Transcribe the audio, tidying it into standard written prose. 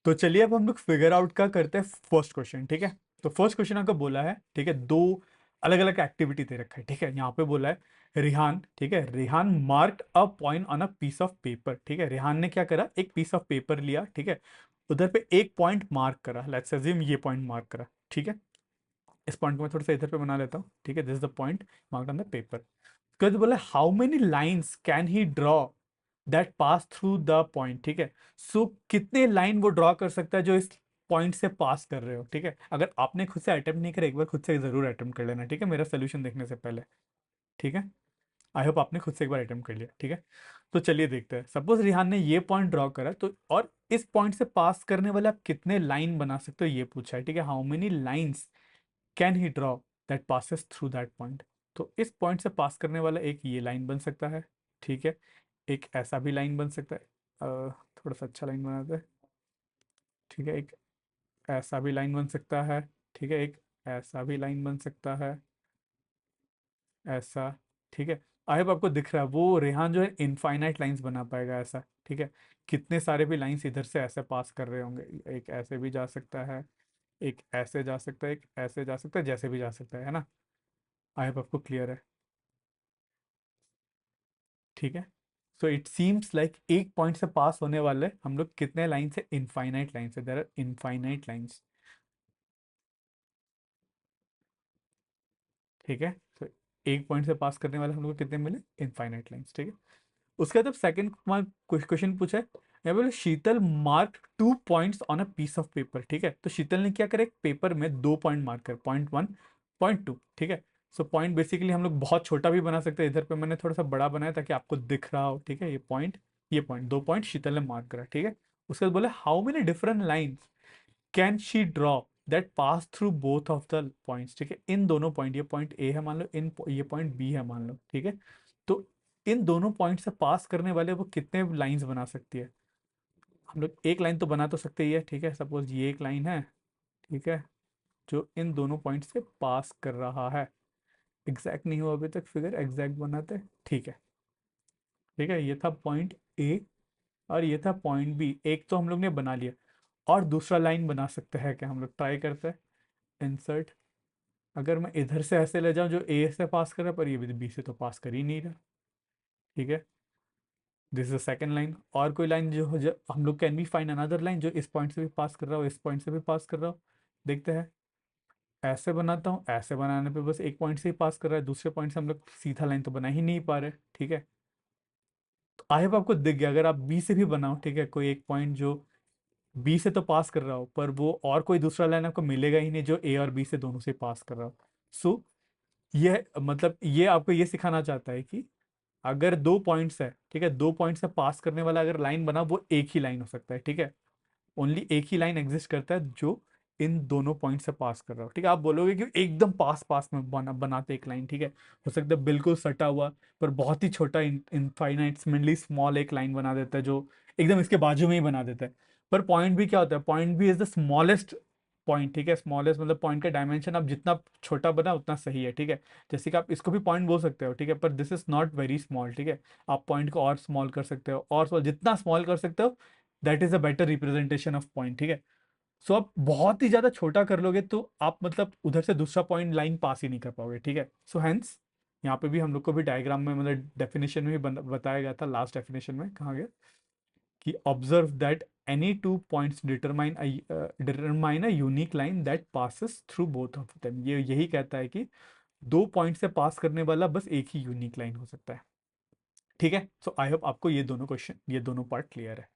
तो चलिए अब हम लोग फिगर आउट का करते हैं फर्स्ट क्वेश्चन, ठीक है। तो फर्स्ट क्वेश्चन आपको बोला है, ठीक है, दो अलग अलग एक्टिविटी दे रखा है, ठीक है। यहाँ पे बोला है रिहान, ठीक है, Rihan marked a point on a piece of paper, ठीक है। रिहान ने क्या करा, एक पीस ऑफ पेपर लिया, ठीक है, उधर पे एक पॉइंट मार्क करा, लेट्स अज्यूम ये पॉइंट मार्क करा, ठीक है। इस पॉइंट को मैं थोड़ा सा इधर पे बना लेता हूँ, ठीक है, this is the point marked on the paper. उसके बाद बोला how many lines can he draw that pass through the point, ठीक है। सो कितने लाइन वो ड्रॉ कर सकता है जो इस पॉइंट से पास कर रहे हो, ठीक है। अगर आपने खुद से अटेम्प्ट नहीं करा, एक बार खुद से जरूर अटेम्प्ट कर लेना, ठीक है, मेरा सोल्यूशन देखने से पहले, ठीक है। आई होप आपने खुद से एक बार अटेम्प्ट कर लिया, ठीक है। तो चलिए देखते हैं, सपोज रिहान ने ये पॉइंट ड्रॉ करा, तो और इस पॉइंट से पास करने वाले आप कितने लाइन बना सकते हो ये पूछा है, ठीक है। How many lines can he draw that passes through that point. तो इस पॉइंट से पास करने वाला एक ये लाइन बन सकता है, ठीक है। एक ऐसा भी लाइन बन सकता है, थोड़ा सा अच्छा लाइन बनाते हैं, ठीक है। एक ऐसा भी लाइन बन सकता है, ठीक है। एक ऐसा भी लाइन बन सकता है, ऐसा, ठीक है। आई होप आपको दिख रहा है, वो रेहान जो है इनफाइनाइट लाइंस बना पाएगा ऐसा, ठीक है। कितने सारे भी लाइंस इधर से ऐसे पास कर रहे होंगे, एक ऐसे भी जा सकता है, एक ऐसे जा सकता है, एक ऐसे जा सकता है, जैसे भी जा सकता है ना। आई होप आपको क्लियर है, ठीक है। सो इट सीम्स लाइक एक पॉइंट से पास होने वाले हम लोग कितने लाइन से, इनफाइनाइट लाइन से, देयर आर इनफाइनाइट लाइंस, ठीक है। तो एक पॉइंट से पास करने वाले हम लोग को कितने मिले, इनफाइनाइट लाइंस, ठीक है। उसके बाद सेकंड क्वेश्चन पूछा है, यहाँ बोले Sheetal mark 2 points on a piece of paper, ठीक है। तो शीतल ने क्या करा, एक पेपर में 2 पॉइंट मार्क कर, पॉइंट 1, पॉइंट 2, ठीक है। सो पॉइंट बेसिकली हम लोग बहुत छोटा भी बना सकते हैं, इधर पे मैंने थोड़ा सा बड़ा बनाया ताकि आपको दिख रहा हो, ठीक है। ये पॉइंट, ये पॉइंट, 2 पॉइंट शीतल ने मार्क करा, ठीक है। उसके बाद बोले how many different lines can she draw that pass through both of the points, ठीक है। इन दोनों पॉइंट, ये पॉइंट ए है मान लो, इन ये पॉइंट बी है मान लो, ठीक है। तो इन दोनों पॉइंट से पास करने वाले वो कितने लाइंस बना सकती है। हम लोग एक लाइन तो बना तो सकते ही है, ठीक है। सपोज ये एक लाइन है, ठीक है, जो इन दोनों पॉइंट से पास कर रहा है। एग्जैक्ट नहीं हुआ अभी तक, फिगर एग्जैक्ट बनाते हैं, ठीक है, ठीक है। ये था पॉइंट ए और ये था पॉइंट बी, एक तो हम लोग ने बना लिया। और दूसरा लाइन बना सकते हैं क्या, हम लोग ट्राई करते हैं। इंसर्ट, अगर मैं इधर से ऐसे ले जाऊं जो ए से पास कर रहा है, पर ये भी बी से तो पास कर ही नहीं रहा, ठीक है। This is second line. और कोई लाइन जो हम लोग can be find another line जो इस पॉइंट से भी पास कर रहा हो, इस पॉइंट से भी पास कर रहा हो। देखते हैं, ऐसे बनाता हूँ, ऐसे बनाने पे बस एक पॉइंट से ही पास कर रहा है, दूसरे पॉइंट से हम लोग सीधा लाइन तो बना ही नहीं पा रहे, ठीक है। तो आई होप आपको दिख गया, अगर आप बी से भी बनाओ, ठीक है, कोई एक पॉइंट जो बी से तो पास कर रहा हो, पर वो और कोई दूसरा लाइन आपको मिलेगा ही नहीं जो ए और बी से दोनों से पास कर रहा हो। सो ये मतलब ये आपको ये सिखाना चाहता है कि अगर 2 पॉइंट्स है, ठीक है, 2 पॉइंट से पास करने वाला अगर लाइन बना वो एक ही लाइन हो सकता है, ठीक है। ओनली एक ही लाइन एग्जिस्ट करता है जो इन दोनों पॉइंट से पास कर रहा हो, ठीक है। आप बोलोगे कि एकदम पास पास में बनाते एक लाइन, ठीक है, हो सकता है बिल्कुल सटा हुआ, पर बहुत ही छोटा इनफाइनाइटली स्मॉल एक लाइन बना देता है जो एकदम इसके बाजू में ही बना देता है। पर पॉइंट भी क्या होता है, पॉइंट भी इज द स्मॉलेस्ट पॉइंट, ठीक है। स्मॉलेस्ट मतलब पॉइंट का डायमेंशन आप जितना छोटा बना उतना सही है, ठीक है। जैसे कि आप इसको भी पॉइंट बोल सकते हो, ठीक है, पर this is not very small, ठीक है। आप पॉइंट को और स्मॉल कर सकते हो, और small, जितना स्मॉल कर सकते हो that is a better representation of point, ठीक है। सो आप बहुत ही ज्यादा छोटा कर लोगे तो आप मतलब उधर से दूसरा पॉइंट लाइन पास ही नहीं कर पाओगे, ठीक है। सो हेंस यहाँ पे भी हम लोग को भी डायग्राम में मतलब डेफिनेशन में भी बताया गया था, लास्ट डेफिनेशन में कहा गया कि observe that any 2 points determine a unique line that passes through both of them. ये यही कहता है कि 2 पॉइंट से पास करने वाला बस एक ही यूनिक लाइन हो सकता है, ठीक है। सो आई होप आपको ये दोनों क्वेश्चन, ये दोनों पार्ट क्लियर है।